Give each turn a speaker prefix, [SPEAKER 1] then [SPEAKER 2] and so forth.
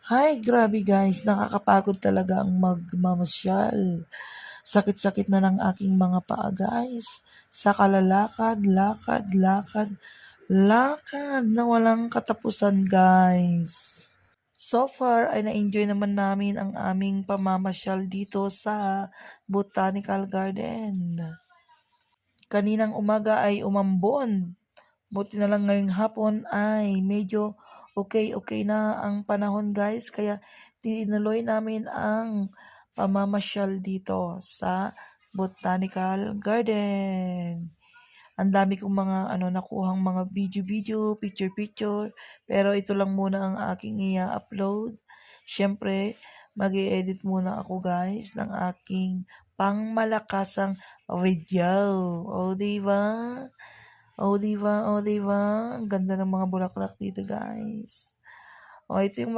[SPEAKER 1] Hi, grabe guys, nakakapagod talaga ang magmamasyal. Sakit-sakit na ng aking mga paa guys. Sa kalalakad, lakad, lakad, lakad na walang katapusan guys. So far ay na-enjoy naman namin ang aming pamamasyal dito sa Botanical Garden. Kaninang umaga ay umambon. Buti na lang ngayong hapon ay medyo okay na ang panahon guys. Kaya tinuloy namin ang pamamasyal dito sa Botanical Garden. Ang dami kong mga nakuhang mga video, picture. Pero ito lang muna ang aking i-upload. Siyempre, mag-i-edit muna ako guys ng aking pangmalakasang video. O, diba? O, diba? Ang ganda ng mga bulaklak dito, guys. O, ito yung